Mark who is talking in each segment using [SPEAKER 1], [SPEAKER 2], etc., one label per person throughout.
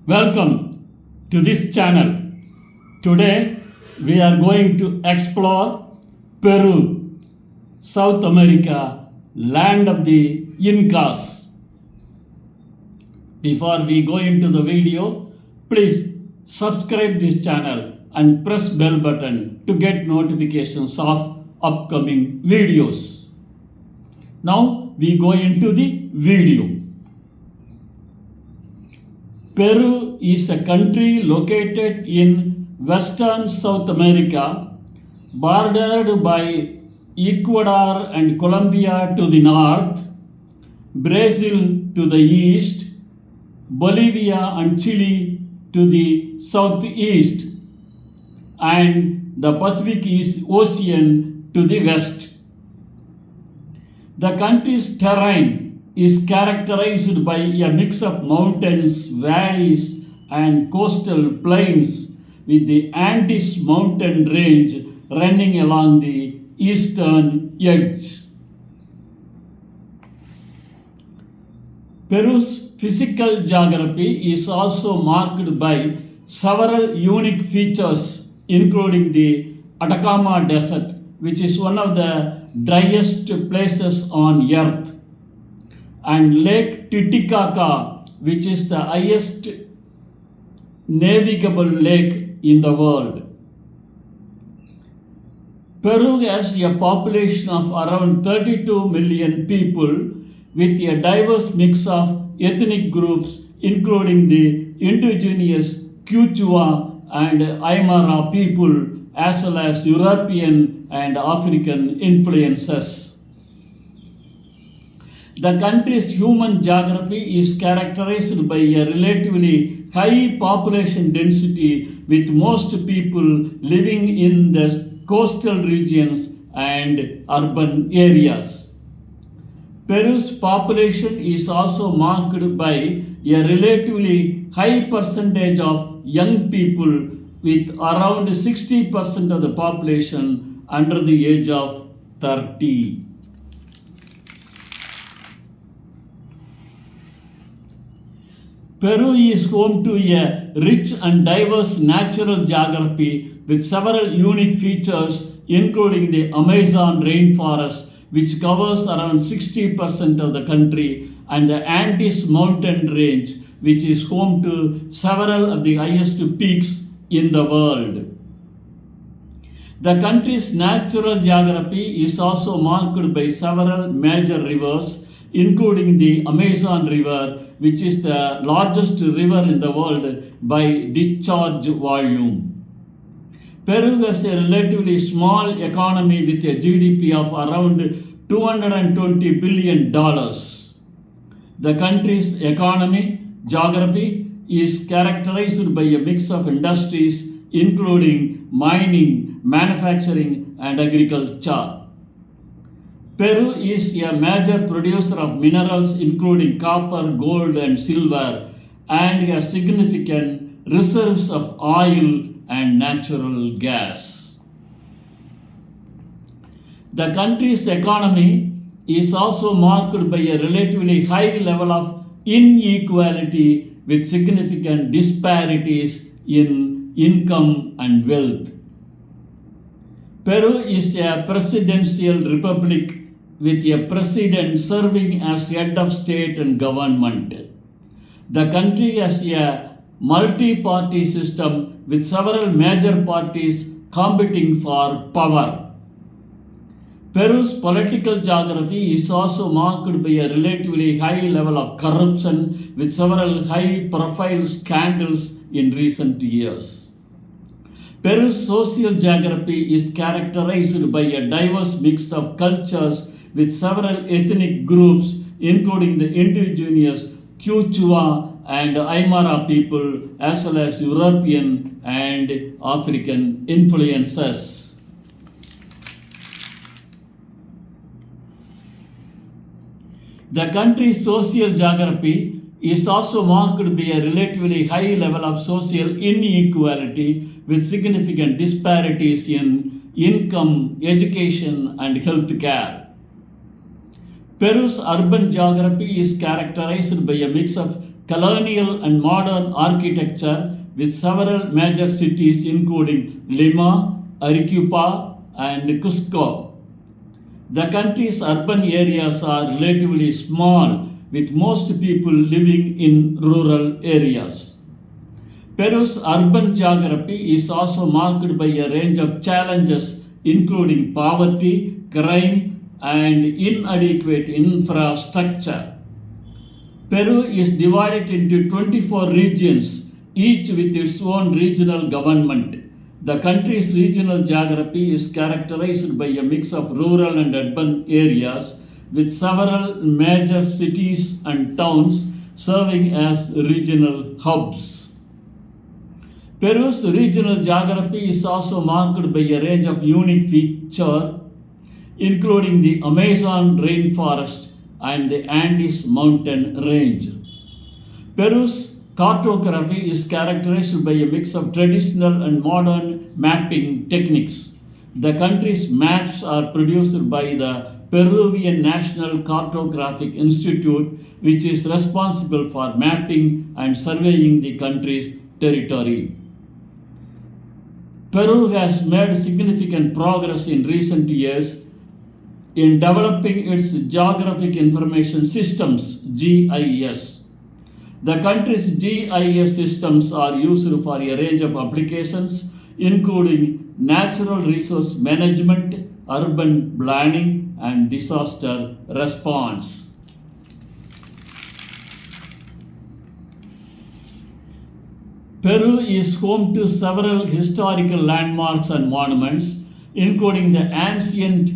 [SPEAKER 1] Welcome to this channel. Today we are going to explore Peru, South America, land of the Incas. Before we go into the video, please subscribe this channel and press bell button to get notifications of upcoming videos. Now we go into the video. Peru is a country located in western South America, bordered by Ecuador and Colombia to the north, Brazil to the east, Bolivia and Chile to the southeast, and the Pacific Ocean to the west. The country's terrain is characterized by a mix of mountains, valleys, and coastal plains, with the Andes mountain range running along the eastern edge. Peru's physical geography is also marked by several unique features, including the Atacama Desert, which is one of the driest places on earth, and Lake Titicaca, which is the highest navigable lake in the world. Peru has a population of around 32 million people with a diverse mix of ethnic groups, including the indigenous Quechua and Aymara people, as well as European and African influences. The country's human geography is characterized by a relatively high population density, with most people living in the coastal regions and urban areas. Peru's population is also marked by a relatively high percentage of young people, with around 60% of the population under the age of 30. Peru is home to a rich and diverse natural geography with several unique features, including the Amazon rainforest, which covers around 60% of the country, and the Andes mountain range, which is home to several of the highest peaks in the world. The country's natural geography is also marked by several major rivers, including the Amazon River, which is the largest river in the world by discharge volume. Peru has a relatively small economy with a GDP of around $220 billion. The country's geography is characterized by a mix of industries, including mining, manufacturing, and agriculture. Peru is a major producer of minerals including copper, gold, and silver, and has significant reserves of oil and natural gas. The country's economy is also marked by a relatively high level of inequality, with significant disparities in income and wealth. Peru is a presidential republic with a president serving as head of state and government. The country has a multi-party system with several major parties competing for power. Peru's political geography is also marked by a relatively high level of corruption, with several high-profile scandals in recent years. Peru's social geography is characterized by a diverse mix of cultures, with several ethnic groups, including the indigenous Quechua and Aymara people, as well as European and African influences. The country's social geography is also marked by a relatively high level of social inequality, with significant disparities in income, education, and health care. Peru's urban geography is characterized by a mix of colonial and modern architecture with several major cities including Lima, Arequipa, and Cusco. The country's urban areas are relatively small, with most people living in rural areas. Peru's urban geography is also marked by a range of challenges, including poverty, crime, and inadequate infrastructure. Peru is divided into 24 regions, each with its own regional government. The country's regional geography is characterized by a mix of rural and urban areas, with several major cities and towns serving as regional hubs. Peru's regional geography is also marked by a range of unique features, including the Amazon rainforest and the Andes mountain range. Peru's cartography is characterized by a mix of traditional and modern mapping techniques. The country's maps are produced by the Peruvian National Cartographic Institute, which is responsible for mapping and surveying the country's territory. Peru has made significant progress in recent years in developing its Geographic Information Systems (GIS). The country's GIS systems are used for a range of applications, including natural resource management, urban planning, and disaster response. Peru is home to several historical landmarks and monuments, including the ancient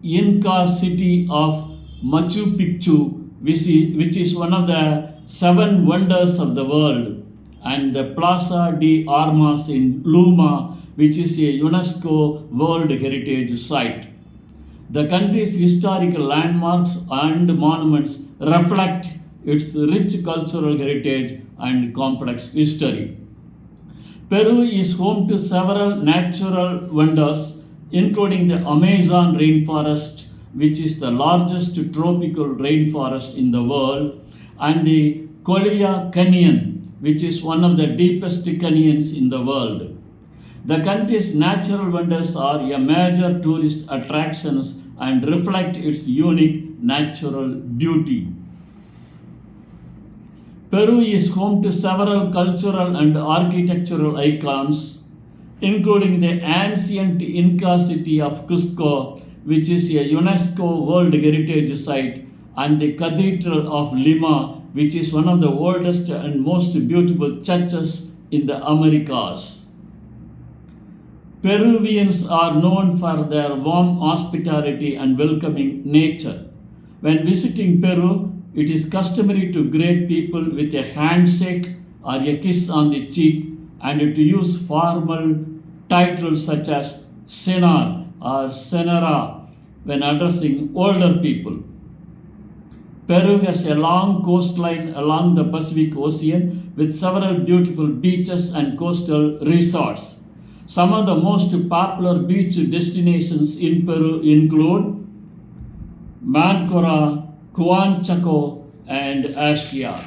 [SPEAKER 1] Inca city of Machu Picchu, which is one of the seven wonders of the world, and the Plaza de Armas in Lima, which is a UNESCO World Heritage Site. The country's historical landmarks and monuments reflect its rich cultural heritage and complex history. Peru is home to several natural wonders, including the Amazon rainforest, which is the largest tropical rainforest in the world, and the Colilla Canyon, which is one of the deepest canyons in the world. The country's natural wonders are a major tourist attractions and reflect its unique natural beauty. Peru is home to several cultural and architectural icons, including the ancient Inca city of Cusco, which is a UNESCO World Heritage Site, and the Cathedral of Lima, which is one of the oldest and most beautiful churches in the Americas. Peruvians are known for their warm hospitality and welcoming nature. When visiting Peru, it is customary to greet people with a handshake or a kiss on the cheek, and to use formal titles such as Señor or Senora when addressing older people. Peru has a long coastline along the Pacific Ocean with several beautiful beaches and coastal resorts. Some of the most popular beach destinations in Peru include Mancora, Chaco, and Asia.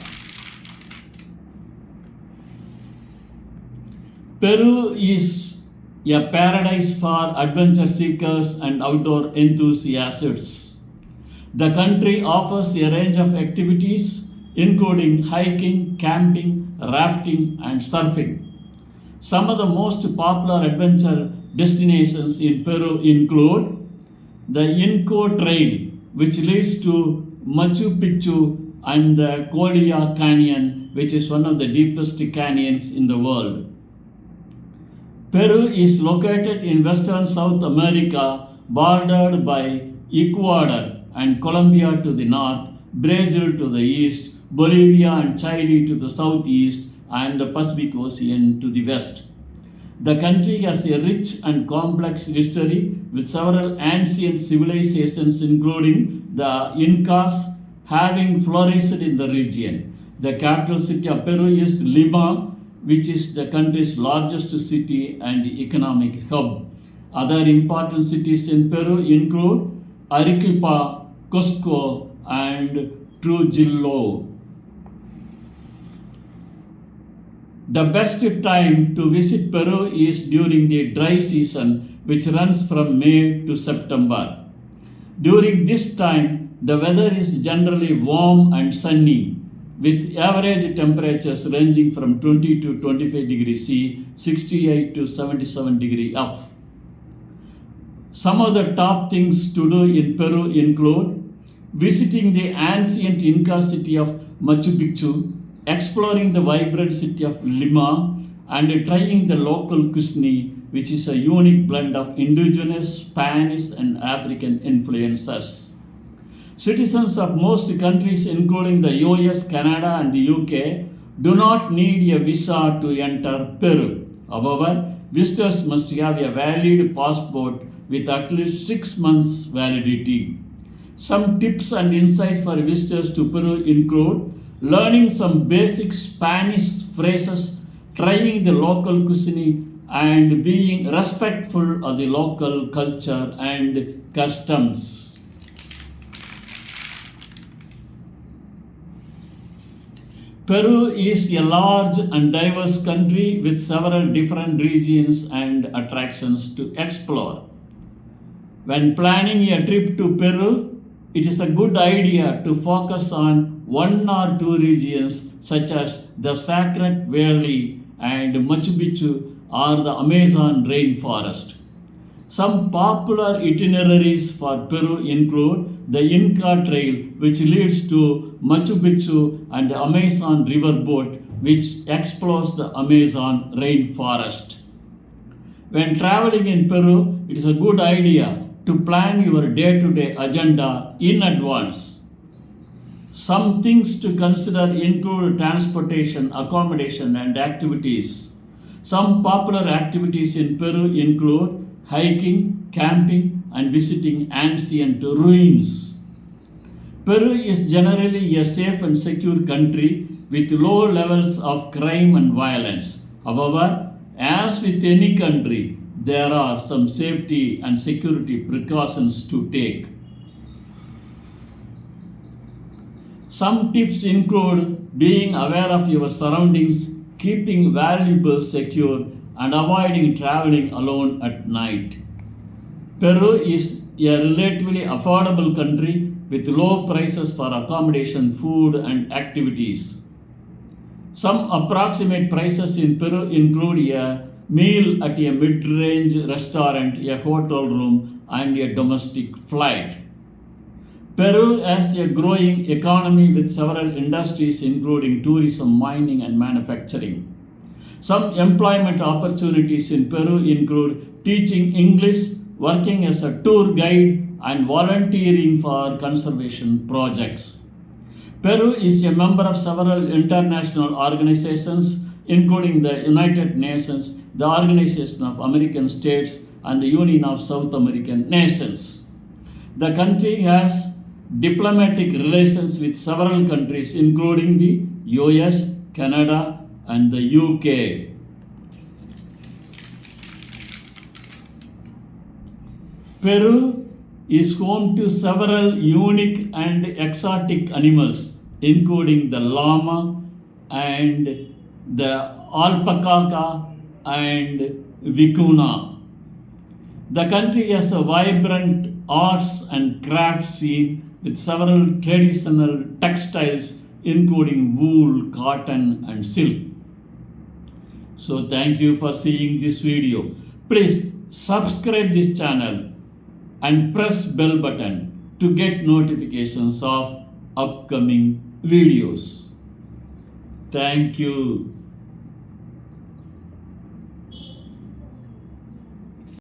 [SPEAKER 1] Peru is a paradise for adventure seekers and outdoor enthusiasts. The country offers a range of activities, including hiking, camping, rafting, and surfing. Some of the most popular adventure destinations in Peru include the Inco Trail, which leads to Machu Picchu, and the Colilla Canyon, which is one of the deepest canyons in the world. Peru is located in western South America, bordered by Ecuador and Colombia to the north, Brazil to the east, Bolivia and Chile to the southeast, and the Pacific Ocean to the west. The country has a rich and complex history with several ancient civilizations, including the Incas, having flourished in the region. The capital city of Peru is Lima, which is the country's largest city and economic hub. Other important cities in Peru include Arequipa, Cusco, and Trujillo. The best time to visit Peru is during the dry season, which runs from May to September. During this time, the weather is generally warm and sunny, with average temperatures ranging from 20 to 25 degrees C, 68 to 77 degrees F. Some of the top things to do in Peru include visiting the ancient Inca city of Machu Picchu, exploring the vibrant city of Lima, and trying the local cuisine, which is a unique blend of indigenous, Spanish, and African influences. Citizens of most countries, including the US, Canada, and the UK, do not need a visa to enter Peru. However, visitors must have a valid passport with at least 6 months validity. Some tips and insights for visitors to Peru include learning some basic Spanish phrases, trying the local cuisine, and being respectful of the local culture and customs. Peru is a large and diverse country with several different regions and attractions to explore. When planning a trip to Peru, it is a good idea to focus on one or two regions such as the Sacred Valley and Machu Picchu or the Amazon rainforest. Some popular itineraries for Peru include the Inca Trail, which leads to Machu Picchu, and the Amazon Riverboat, which explores the Amazon rainforest. When traveling in Peru, it is a good idea to plan your day-to-day agenda in advance. Some things to consider include transportation, accommodation, and activities. Some popular activities in Peru include hiking, camping, and visiting ancient ruins. Peru is generally a safe and secure country with low levels of crime and violence. However, as with any country, there are some safety and security precautions to take. Some tips include being aware of your surroundings, keeping valuables secure, and avoiding traveling alone at night. Peru is a relatively affordable country with low prices for accommodation, food, and activities. Some approximate prices in Peru include a meal at a mid-range restaurant, a hotel room, and a domestic flight. Peru has a growing economy with several industries including tourism, mining, and manufacturing. Some employment opportunities in Peru include teaching English, working as a tour guide, and volunteering for conservation projects. Peru is a member of several international organizations including the United Nations, the Organization of American States, and the Union of South American Nations. The country has diplomatic relations with several countries including the US, Canada, and the UK. Peru is home to several unique and exotic animals including the llama and the alpaca and vicuna. The country has a vibrant arts and crafts scene with several traditional textiles including wool, cotton, and silk. So thank you for seeing this video. Please subscribe this channel and press bell button to get notifications of upcoming videos. Thank you.